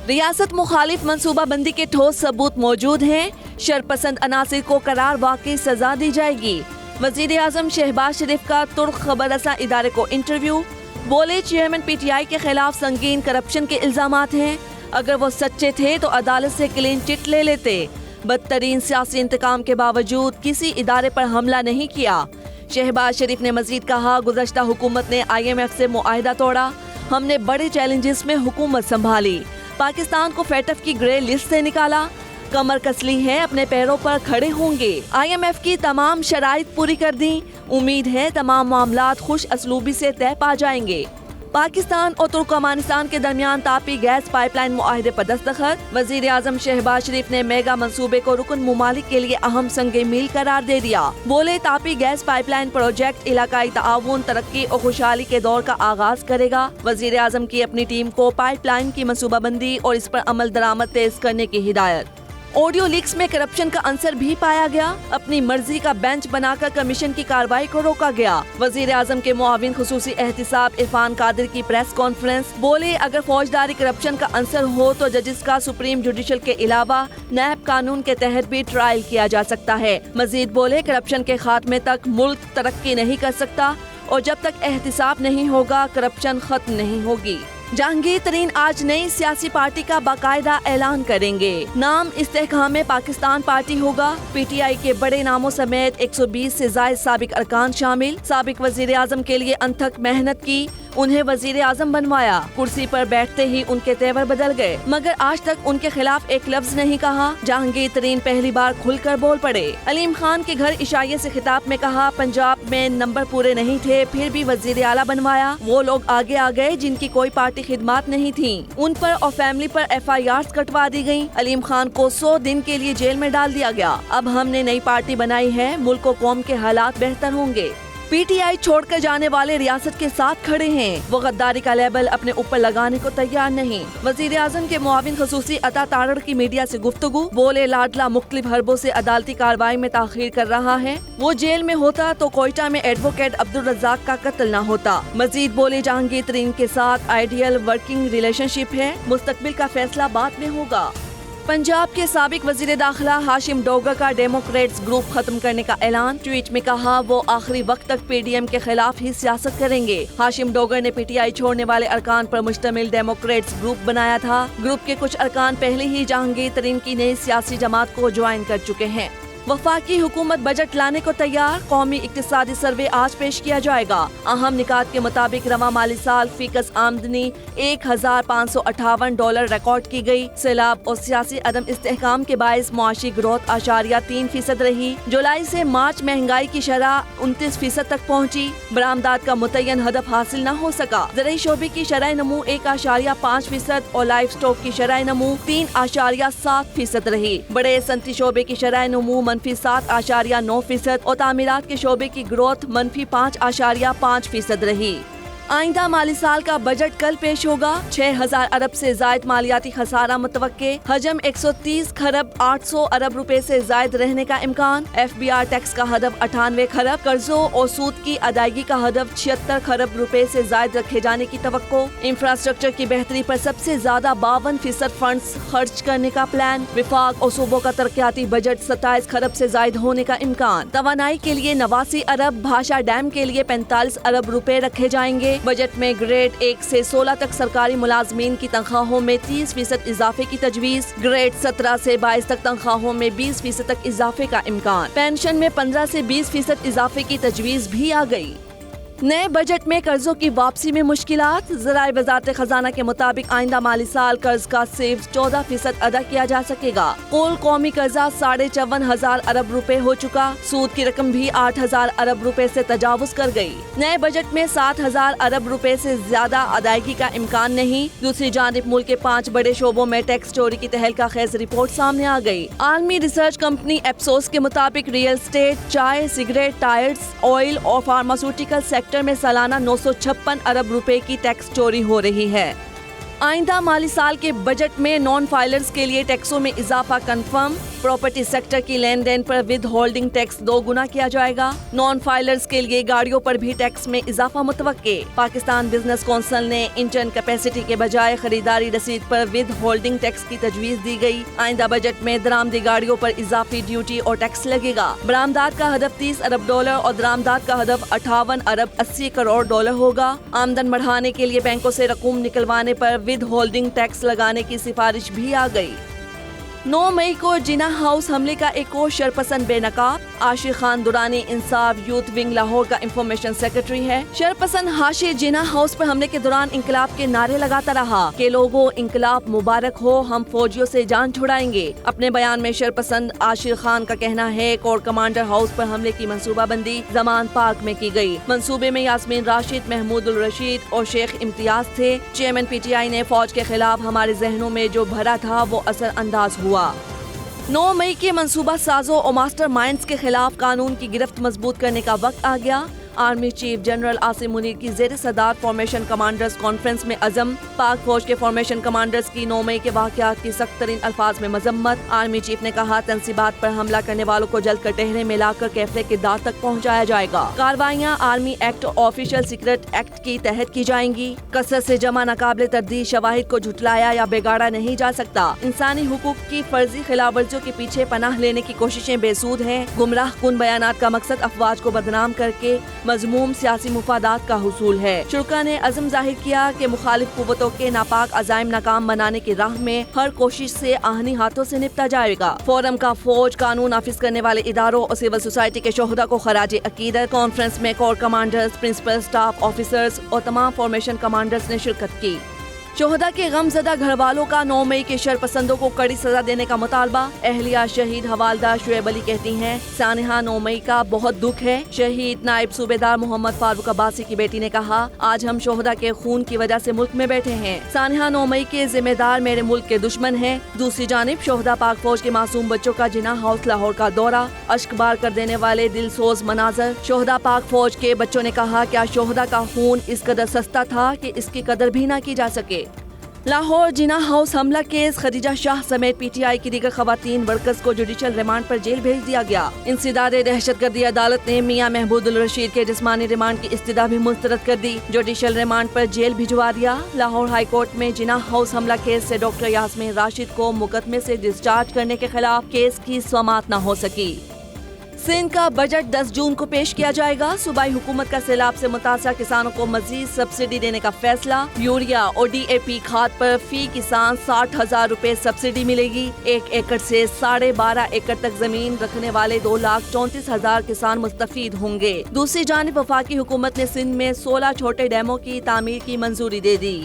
ریاست مخالف منصوبہ بندی کے ٹھوس ثبوت موجود ہیں، شرپسند عناصر کو قرار واقعی سزا دی جائے گی۔ وزیر اعظم شہباز شریف کا ترک خبر رساں ادارے کو انٹرویو، بولے چیئرمین پی ٹی آئی کے خلاف سنگین کرپشن کے الزامات ہیں، اگر وہ سچے تھے تو عدالت سے کلین چٹ لے لیتے، بدترین سیاسی انتقام کے باوجود کسی ادارے پر حملہ نہیں کیا۔ شہباز شریف نے مزید کہا، گزشتہ حکومت نے IMF سے معاہدہ توڑا، ہم نے بڑے چیلنجز میں حکومت سنبھالی، پاکستان کو فیٹف کی گرے لسٹ سے نکالا، کمر کس لی ہے، اپنے پیروں پر کھڑے ہوں گے، IMF کی تمام شرائط پوری کر دیں، امید ہے تمام معاملات خوش اسلوبی سے طے پا جائیں گے۔ پاکستان اور ترکمانستان کے درمیان تاپی گیس پائپ لائن معاہدے پر دستخط، وزیر اعظم شہباز شریف نے میگا منصوبے کو رکن ممالک کے لیے اہم سنگ میل قرار دے دیا، بولے TAPI gas pipeline project علاقائی تعاون، ترقی اور خوشحالی کے دور کا آغاز کرے گا۔ وزیر اعظم کی اپنی ٹیم کو پائپ لائن کی منصوبہ بندی اور اس پر عمل درآمد تیز کرنے کی ہدایت۔ آڈیو لیکس میں کرپشن کا عنصر بھی پایا گیا، اپنی مرضی کا بینچ بنا کر کمیشن کی کارروائی کو روکا گیا۔ وزیر اعظم کے معاون خصوصی احتساب عرفان قادر کی پریس کانفرنس، بولے اگر فوجداری کرپشن کا عنصر ہو تو ججز کا سپریم جوڈیشل کے علاوہ نیب قانون کے تحت بھی ٹرائل کیا جا سکتا ہے۔ مزید بولے کرپشن کے خاتمے تک ملک ترقی نہیں کر سکتا اور جب تک احتساب نہیں ہوگا کرپشن ختم نہیں ہوگی۔ جہانگیر ترین آج نئی سیاسی پارٹی کا باقاعدہ اعلان کریں گے، نام استحکام پاکستان پارٹی ہوگا، پی ٹی آئی کے بڑے ناموں سمیت 120 سے زائد سابق ارکان شامل۔ سابق وزیر اعظم کے لیے انتھک محنت کی، انہیں وزیر اعظم بنوایا، کرسی پر بیٹھتے ہی ان کے تیور بدل گئے، مگر آج تک ان کے خلاف ایک لفظ نہیں کہا۔ جہانگیر ترین پہلی بار کھل کر بول پڑے، علیم خان کے گھر عشائیے سے خطاب میں کہا، پنجاب میں نمبر پورے نہیں تھے پھر بھی وزیر اعلیٰ بنوایا، وہ لوگ آگے آ گئے جن کی کوئی پارٹی خدمات نہیں تھیں، ان پر اور فیملی پر FIRs کٹوا دی گئیں، علیم خان کو 100 دن کے لیے جیل میں ڈال دیا گیا، اب ہم نے نئی پارٹی بنائی ہے، ملک و قوم کے حالات بہتر ہوں گے۔ پی ٹی آئی چھوڑ کر جانے والے ریاست کے ساتھ کھڑے ہیں، وہ غداری کا لیبل اپنے اوپر لگانے کو تیار نہیں۔ وزیر اعظم کے معاون خصوصی عطا تارڑ کی میڈیا سے گفتگو، بولے لاڈلا مختلف حربوں سے عدالتی کارروائی میں تاخیر کر رہا ہے، وہ جیل میں ہوتا تو کوئٹہ میں ایڈوکیٹ عبدالرزاق کا قتل نہ ہوتا۔ مزید بولے جہانگیر ترین کے ساتھ آئیڈیل ورکنگ ریلیشن شپ ہے، مستقبل کا فیصلہ بعد میں ہوگا۔ پنجاب کے سابق وزیر داخلہ ہاشم ڈوگر کا ڈیموکریٹس گروپ ختم کرنے کا اعلان، ٹویٹ میں کہا وہ آخری وقت تک PDM کے خلاف ہی سیاست کریں گے۔ ہاشم ڈوگر نے PTI چھوڑنے والے ارکان پر مشتمل ڈیموکریٹس گروپ بنایا تھا، گروپ کے کچھ ارکان پہلے ہی جہانگیر ترین کی نئی سیاسی جماعت کو جوائن کر چکے ہیں۔ وفاقی حکومت بجٹ لانے کو تیار، قومی اقتصادی سروے آج پیش کیا جائے گا۔ اہم نکات کے مطابق رواں مالی سال فی کس آمدنی $1,558 ریکارڈ کی گئی، سیلاب اور سیاسی عدم استحکام کے باعث معاشی گروتھ 3.3% رہی۔ جولائی سے مارچ مہنگائی کی شرح 29% تک پہنچی، برآمدات کا متعین ہدف حاصل نہ ہو سکا۔ زرعی شعبے کی شرح نمو 1.5% اور لائف اسٹاک کی شرح نمو 3.7% رہی۔ بڑے صنعتی شعبے کی شرح نمو -7.9% اور تعمیرات کے شعبے کی گروتھ -5.5% رہی۔ آئندہ مالی سال کا بجٹ کل پیش ہوگا، 6,000 ارب سے زائد مالیاتی خسارہ متوقع، حجم 130,800 ارب روپے سے زائد رہنے کا امکان، FBR ٹیکس کا ہدف 98 کھرب، قرضوں اور سود کی ادائیگی کا ہدف 76 کھرب روپے سے زائد رکھے جانے کی توقع، انفراسٹرکچر کی بہتری پر سب سے زیادہ 52% فنڈز خرچ کرنے کا پلان، وفاق اور صوبوں کا ترقیاتی بجٹ 27 کھرب سے زائد ہونے کا امکان، توانائی کے لیے 89 ارب، بھاشا ڈیم کے لیے 45 ارب روپے رکھے جائیں گے۔ بجٹ میں گریڈ 1 سے 16 تک سرکاری ملازمین کی تنخواہوں میں 30% اضافے کی تجویز، گریڈ 17 سے 22 تک تنخواہوں میں 20% تک اضافے کا امکان، پینشن میں 15 سے 20% اضافے کی تجویز بھی آ گئی۔ نئے بجٹ میں قرضوں کی واپسی میں مشکلات، ذرائع وزارت خزانہ کے مطابق آئندہ مالی سال قرض کا صرف 14% ادا کیا جا سکے گا۔ کل قومی قرضہ 54,000 ارب روپے ہو چکا، سود کی رقم بھی 8,000 ارب روپے سے تجاوز کر گئی۔ نئے بجٹ میں 7,000 ارب روپے سے زیادہ ادائیگی کا امکان نہیں۔ دوسری جانب ملک کے 5 بڑے شعبوں میں ٹیکس چوری کی تہلکہ خیز رپورٹ سامنے آ گئی۔ عالمی ریسرچ کمپنی ایپسوس کے مطابق ریئل اسٹیٹ، چائے، سگریٹ، ٹائرز، آئل اور فارماسیوٹیکل سیکٹر میں سالانہ 956 ارب روپے کی ٹیکس چوری ہو رہی ہے۔ آئندہ مالی سال کے بجٹ میں نان فائلرز کے لیے ٹیکسوں میں اضافہ کنفرم. پراپرٹی سیکٹر کی لین دین پر ود ہولڈنگ ٹیکس 2 گنا کیا جائے گا. نان فائلرز کے لیے گاڑیوں پر بھی ٹیکس میں اضافہ متوقع. پاکستان بزنس کونسل نے انجن کیپیسٹی کے بجائے خریداری رسید پر ود ہولڈنگ ٹیکس کی تجویز دی گئی. آئندہ بجٹ میں درآمدی گاڑیوں پر اضافی ڈیوٹی اور ٹیکس لگے گا. برآمدات کا ہدف $30 ارب اور درآمدات کا ہدف $58 ارب 80 کروڑ ہوگا. آمدن بڑھانے کے لیے بینکوں سے رقوم نکلوانے پر ود ہولڈنگ ٹیکس لگانے کی سفارش بھی آ گئی. 9 مئی کو جناح ہاؤس حملے کا ایک اور شرپسند بے نقاب. عاشق خان درانی انصاف یوتھ ونگ لاہور کا انفارمیشن سیکرٹری ہے. شرپسند حاشی جناح ہاؤس پر حملے کے دوران انقلاب کے نعرے لگاتا رہا کہ لوگوں انقلاب مبارک ہو، ہم فوجیوں سے جان چھڑائیں گے. اپنے بیان میں شرپسند عاشق خان کا کہنا ہے کور کمانڈر ہاؤس پر حملے کی منصوبہ بندی زمان پاک میں کی گئی. منصوبے میں یاسمین راشد، محمود الرشید اور شیخ امتیاز تھے. چیئرمین پی ٹی آئی نے فوج کے خلاف ہمارے ذہنوں میں جو بھرا تھا وہ اثر انداز ہوا. 9 مئی کے منصوبہ سازوں اور ماسٹر مائنڈز کے خلاف قانون کی گرفت مضبوط کرنے کا وقت آ گیا. Army chief general Asim Munir کی زیر صدارت فارمیشن کمانڈرز کانفرنس میں عزم. پاک فوج کے فارمیشن کمانڈرز کی 9 مئی کے واقعات کی سخت ترین الفاظ میں مذمت. آرمی چیف نے کہا تنصیبات پر حملہ کرنے والوں کو جلد کٹہرے میں لا کر کیفلے کے دار تک پہنچایا جائے گا. کارروائیاں آرمی ایکٹ اور آفیشل سیکرٹ ایکٹ کی تحت کی جائیں گی. کثرت سے جمع ناقابل تردید شواہد کو جھٹلایا یا بگاڑا نہیں جا سکتا. انسانی حقوق کی فرضی خلاف ورزیوں کے پیچھے پناہ لینے کی کوششیں بے سود ہیں. گمراہ کن بیانات کا مقصد افواج کو بدنام کر کے مذموم سیاسی مفادات کا حصول ہے. شرکا نے عزم ظاہر کیا کہ مخالف قوتوں کے ناپاک عزائم ناکام بنانے کی راہ میں ہر کوشش سے آہنی ہاتھوں سے نپٹا جائے گا. فورم کا فوج، قانون نافذ کرنے والے اداروں اور سول سوسائٹی کے شہداء کو خراج عقیدت. کانفرنس میں corps commanders, principal staff officers اور تمام فارمیشن کمانڈرز نے شرکت کی. شہداء کے غم زدہ گھر والوں کا 9 مئی کے شرپسندوں کو کڑی سزا دینے کا مطالبہ. اہلیہ شہید حوالدار شعیب علی کہتی ہیں سانحہ 9 مئی کا بہت دکھ ہے. شہید نائب صوبیدار محمد فاروق عباسی کی بیٹی نے کہا آج ہم شہداء کے خون کی وجہ سے ملک میں بیٹھے ہیں. سانحہ 9 مئی کے ذمہ دار میرے ملک کے دشمن ہیں. دوسری جانب شہداء پاک فوج کے معصوم بچوں کا جناح ہاؤس لاہور کا دورہ. اشک بار کر دینے والے دل سوز مناظر. شہداء پاک فوج کے بچوں نے کہا کیا شہداء کا خون اس قدر سستا تھا کہ اس کی قدر بھی نہ کی جا سکے. لاہور جناح ہاؤس حملہ کیس خدیجہ شاہ سمیت پی ٹی آئی کی دیگر خواتین ورکرز کو جوڈیشل ریمانڈ پر جیل بھیج دیا گیا. انسداد دہشت گردی عدالت نے میاں محمود الرشید کے جسمانی ریمانڈ کی استدعا بھی مسترد کر دی. جوڈیشل ریمانڈ پر جیل بھجوا دیا. لاہور ہائی کورٹ میں جناح ہاؤس حملہ کیس سے ڈاکٹر یاسمین راشد کو مقدمے سے ڈسچارج کرنے کے خلاف کیس کی سماعت نہ ہو سکی. سندھ کا بجٹ 10 جون کو پیش کیا جائے گا. صوبائی حکومت کا سیلاب سے متاثرہ کسانوں کو مزید سبسڈی دینے کا فیصلہ. یوریا اور ڈی اے پی کھاد پر فی کسان 60,000 روپے سبسڈی ملے گی. 1 ایکڑ سے 12.5 ایکڑ تک زمین رکھنے والے 2,34,000 کسان مستفید ہوں گے. دوسری جانب وفاقی حکومت نے سندھ میں 16 چھوٹے ڈیموں کی تعمیر کی منظوری دے دی.